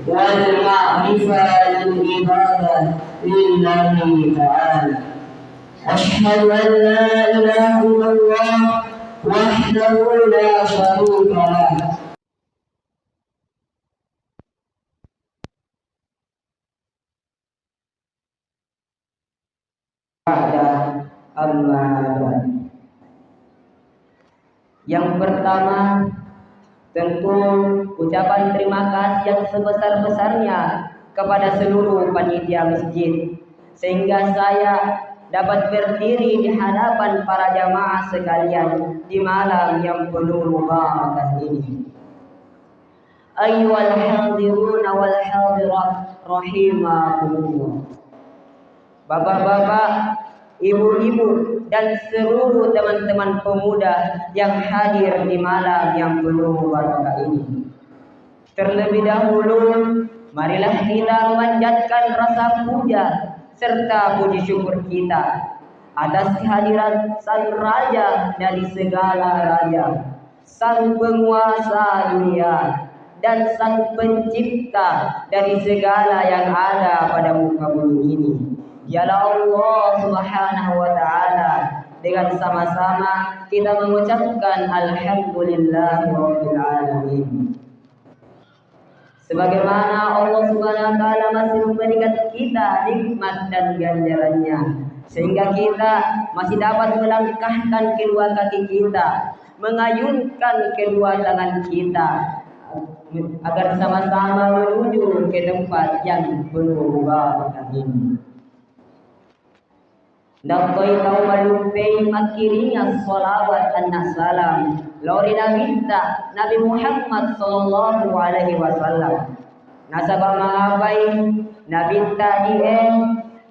والمعرفة للعبادة لله تعالى. أشهد أن لا إله إلا الله وحده لا شريك له. Yang pertama, tentu ucapan terima kasih yang sebesar-besarnya kepada seluruh panitia masjid, sehingga saya dapat berdiri di hadapan para jamaah sekalian di malam yang penuh barakah ini. Ayyuhal hadirun wal hadirat rahimakumullah. Bapak-bapak, ibu-ibu, dan seluruh teman-teman pemuda yang hadir di malam yang penuh barakah ini. Terlebih dahulu, marilah kita memanjatkan rasa puja serta puji syukur kita atas kehadiran Sang Raja dari segala raja, Sang Penguasa dunia, dan Sang Pencipta dari segala yang ada pada muka bumi ini. Dialah Allah Subhanahu wa Ta'ala. Dengan sama-sama kita mengucapkan Alhamdulillahirabbil alamin. Sebagaimana Allah Subhanahu wa Ta'ala masih memberikan kita nikmat dan ganjarannya, sehingga kita masih dapat melangkahkan kedua kaki kita, mengayunkan kedua tangan kita, agar sama-sama menuju ke tempat yang penuh barakah ini. Dapat tahu malupai makirinya salawat dan salam lori Nabi Muhammad sallallahu alaihi wasallam. Nasabah mengapai Nabi tadi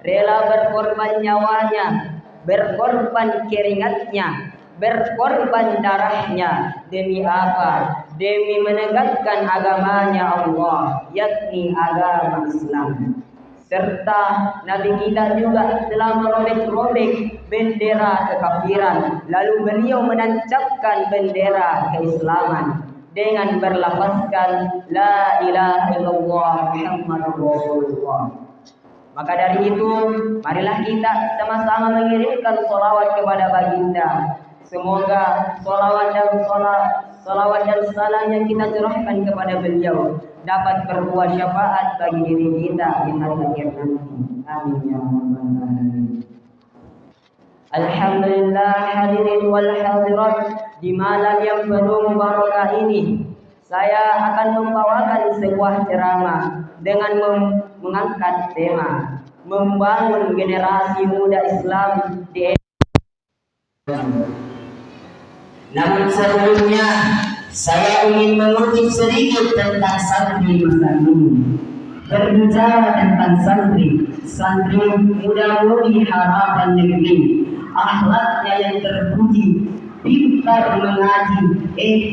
rela berkorban nyawanya, berkorban keringatnya, berkorban darahnya. Demi apa? Demi menegakkan agamanya Allah, yakni agama Islam. Serta Nabi kita juga telah merobek-robek bendera kekafiran, lalu beliau menancapkan bendera keislaman dengan berlafazkan la ilaha illallah Muhammadur Rasulullah. Maka dari itu, marilah kita sama-sama mengirimkan sholawat kepada baginda. Semoga sholawat dan salam yang kita curahkan kepada beliau dapat berbuat syafaat bagi diri kita di hari akhir nanti. Amin ya rabbal alamin. Alhamdulillah hadirin wal hadirat, di malam yang penuh barakah ini saya akan membawakan sebuah ceramah dengan mengangkat tema membangun generasi muda Islam di Indonesia. Namun sebelumnya saya ingin mengutip sedikit tentang santri masa ini. Berbicara tentang santri muda-mudi harapan negeri, akhlaknya yang terpuji, pintar mengaji,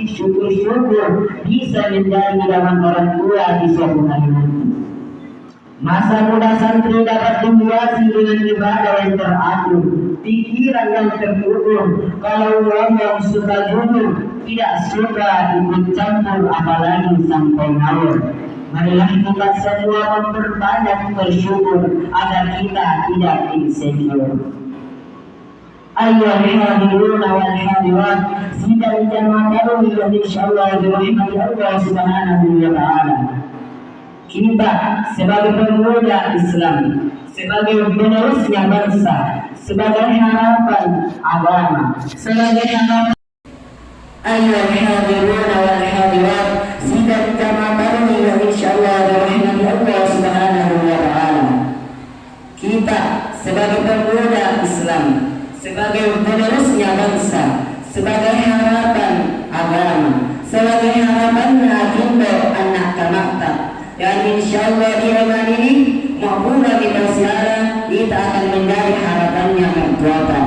syukur-syukur bisa menjadi idaman orang tua di suatu hari nanti. Masa muda santri dapat dihiasi dengan ibadah yang teratur, pikiran yang terukur, kalau ngomong suka jujur, tidak suka ikut campur apalagi sampai ngawur. Marilah kita semua memperbanyak bersyukur agar kita tidak insecure. Ayyuhal hadirun wal hadirat, sidang jamaah baru yang insyaallah dirahmati Allah Subhanahu wa Ta'ala. Kita sebagai pemuda Islam, sebagai penerusnya bangsa, sebagai harapan agama, sebagai harapan ayyuhal hadirun wal hadirat, sidang jamaah baru yang insyaallah dirahmati Allah Subhanahu wa Ta'ala. Kita sebagai pemuda Islam, sebagai penerusnya bangsa, sebagai harapan agama, sebagai harapannya agenda anak maktab, dan insyaallah di zaman ini maupun di masa kita akan menjadi harapannya mertuata.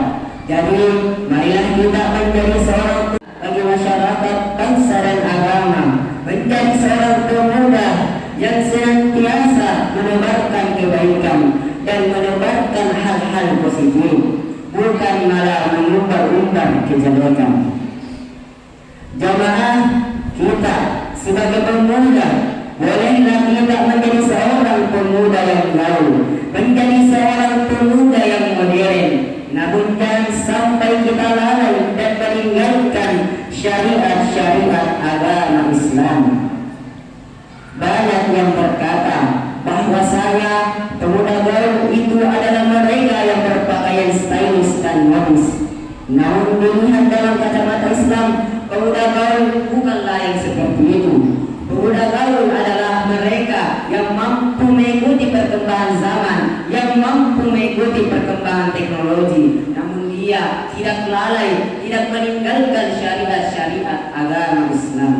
Jadi marilah kita menjadi seorang bagi masyarakat, bangsa dan agama, menjadi seorang pemuda yang senantiasa menebarkan kebaikan dan menebarkan hal-hal positif, bukan malah mengumbar-umbar kejelekan. Jamaah kita sebagai pemuda, bolehlah kita juga menjadi seorang pemuda yang gaul, menjadi seorang pemuda yang modern. Namun jangan sampai kita lalai dan meninggalkan syariat-syariat agama Islam. Banyak yang berkata bahwasanya pemuda gaul itu adalah mereka yang berpakaian stylish dan modis. Namun dilihat dalam kacamata Islam, pemuda gaul bukanlah yang seperti itu. Pemuda gaul adalah mereka yang mampu mengikuti perkembangan zaman, yang mampu mengikuti perkembangan teknologi. Namun dia tidak lalai, tidak meninggalkan syariat-syariat agama Islam.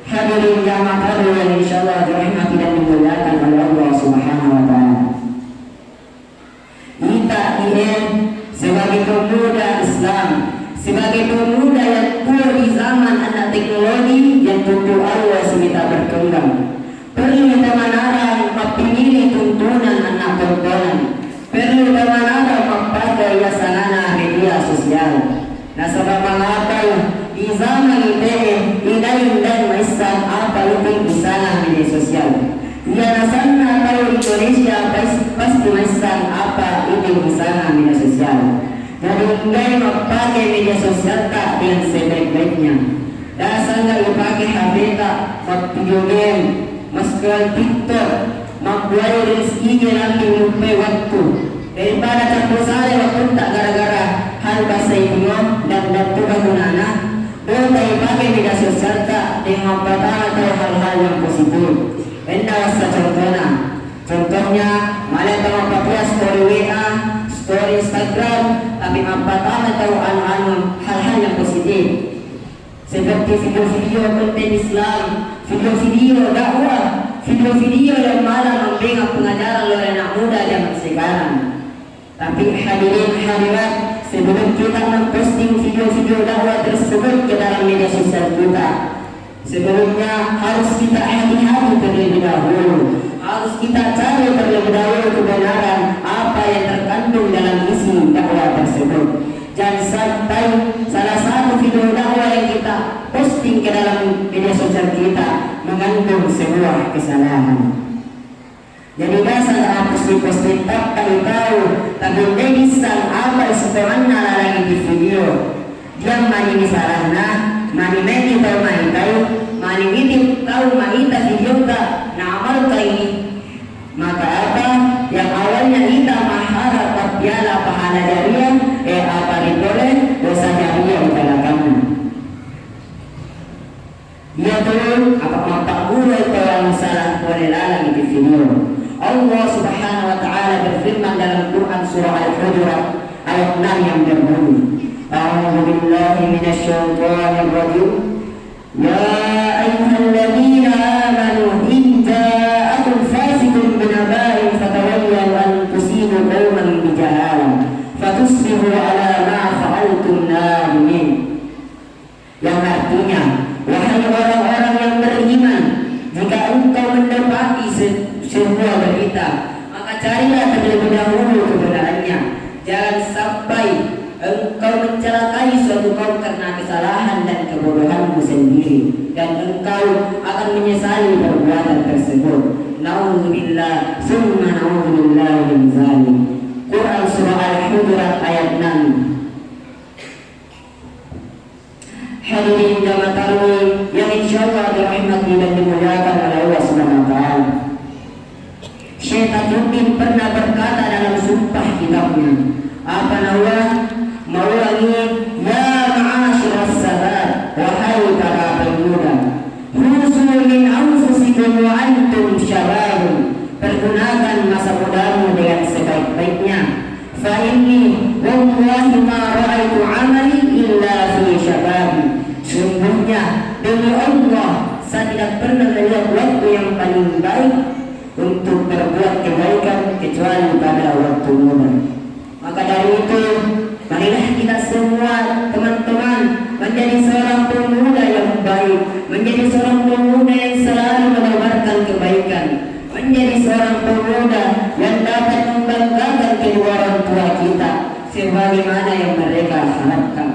Hadirin jamaah tahu yang insyaallah dirahmati dan dimuliakan oleh Allah Subhanahu wa taala. Kita ingin sebagai pemuda Islam, sebagai pemuda yang tua di zaman anak teknologi yang tentu Allah kita berkembang, perlu kita menarang memilih tuntunan anak tontonan, perlu kita menarang memakai sarana media sosial. Nah, sebab mengapa di zaman ini tidak dan Islam apa lebih di sana media sosial. Ya sana tahu Indonesia pasti Islam apa itu di sana media sosial. Jadi enggak memakai media sosial tak dengan sebaik-baiknya. Dasarnya dipakai HP tak, video game, scroll TikTok, membuat rezekinya nanti lupa waktu. Daripada campur sari waktu tak gara-gara hal bahasa ibu dan tugas gunana, boleh dipakai media sosial tak dengan pertama atau hal-hal yang positif. Endah contohnya malah tahu apa story WA, story Instagram, tapi pertama tahu anu hal-hal yang positif seperti video-video konten Islam, video-video dakwah, video-video yang malah membela pengajaran oleh anak muda zaman sekarang. Tapi hadirin hadirat, sebelum kita memposting video-video dakwah tersebut ke dalam media sosial kita, sebelumnya harus kita hati-hati terlebih dahulu. Harus kita cari terlebih dahulu kebenaran apa yang terkandung dalam isi dakwah tersebut. Jangan sampai salah satu video dakwah yang kita posting ke dalam media sosial kita mengandung sebuah kesalahan. Jadi dasar hapus di posting tak tahu tapi degisan apa sebenarnya lagi di video. Dia mani salahna, mani meni tahu mani tahu, mani ini tahu mani tak video tak nama ini. Maka apa yang awalnya kita mengharap piala pahala jariah, apa diboleh dosa jariah di belakangnya. Dia turun apa guru itu yang salah boleh lalang di video. Allah Subhanahu wa taala berfirman dalam Quran surah Al-Hujurat ayat 6 yang berbunyi, A'udzu billahi minasyaitonir rajim. Ya ayyuhalladzina amanu in ja'akum fasiqun binaba'in fatawallu an tusibu qauman bijahalah fatusbihu ala ma fa'altum nadimin. Yang artinya, wahai orang-orang yang beriman, jika engkau mendapati sebuah berita, maka carilah terlebih dahulu kebenarannya. Jangan sampai engkau mencelakai suatu kaum karena kesalahan dan kebodohanmu sendiri, dan engkau akan menyesali perbuatan tersebut. Nauzubillah, summa nauzubillah min zalik. Quran surah Al-Hujurat ayat 6. Hadirin jamaah tarawih yang insyaallah dirahmati dan dimuliakan oleh Allah Subhanahu wa taala. Syaikhul pernah berkata dalam sumpah kitabnya, apa nama maulangi ya ma'asyiras sahabat, wahai para pemuda, khusus min anfusikum wa antum syababun, pergunakan masa mudamu dengan sebaik-baiknya. Fa inni wallahi ma ra'aitu 'amali illa fi syababi. Sungguhnya demi Allah saya tidak pernah melihat waktu yang paling baik untuk berbuat kebaikan kecuali pada waktu muda. Maka dari itu, marilah kita semua teman-teman menjadi seorang pemuda yang baik, menjadi seorang pemuda yang selalu menebarkan kebaikan, menjadi seorang pemuda yang dapat membanggakan kedua orang tua kita sebagaimana yang mereka harapkan.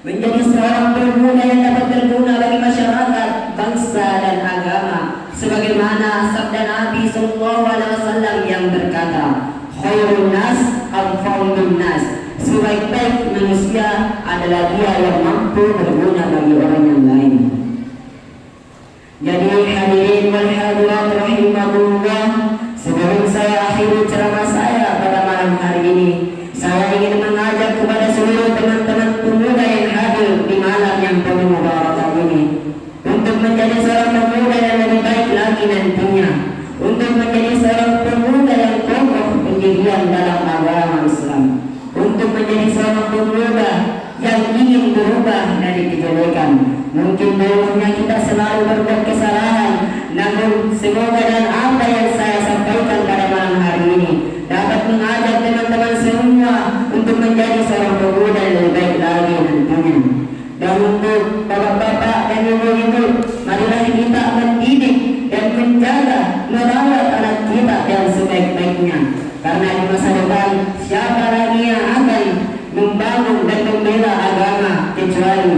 menjadi seorang pemuda yang dapat berguna bagi masyarakat, bangsa dan agama. Sebagaimana sabda Nabi Sallallahu Alaihi Wasallam yang berkata, khairun nas anfa'un nas. Sebaik-baik manusia adalah dia yang mampu berguna bagi orang yang lain. Jadi hadirin wal hadirat rahimahullah, sebelum saya akhiri ceramah saya pada malam hari ini, saya ingin mengajak kepada seluruh teman-teman pemuda yang hadir di malam yang penuh mubarak ini untuk menjadi seorang pemuda yang lebih baik lagi nantinya, untuk menjadi seorang pemuda yang kokoh pendirian dalam agama Islam, untuk menjadi seorang pemuda yang ingin berubah dari kejelekan. Mungkin dulunya kita selalu berbuat kesalahan, namun semoga dan apa yang saya sampaikan pada malam hari ini dapat mengajak teman-teman semua untuk menjadi seorang pemuda yang lebih baik lagi nantinya. Dan untuk bapak-bapak dan ibu-ibu, marilah kita mendidik dan menjaga, merawat anak kita yang sebaik-baiknya. Karena di masa depan siapa lagi yang akan membangun dan membela agama kecuali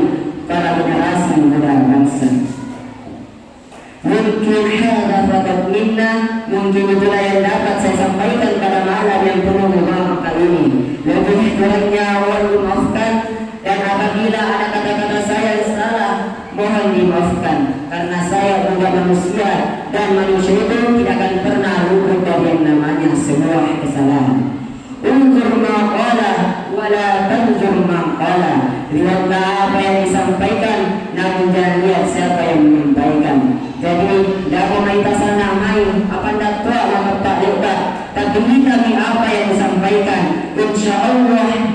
para generasi muda bangsa. Mungkin hadza faqat minna, mungkin itulah yang dapat saya sampaikan pada malam yang penuh mubarak kali ini. Lebih kurangnya mohon dimaafkan, dan apabila ada kata-kata saya yang salah mohon dimaafkan, karena saya juga manusia dan manusia itu tidak akan pernah luput dari yang namanya sebuah kesalahan. Unzur ma qala wala tanzur ma qala. Lihatlah apa yang disampaikan, namun jangan lihat siapa yang menyampaikan. Jadi dapat kita sana mai apa datua maka tak lebat, tapi kami apa yang disampaikan, insyaallah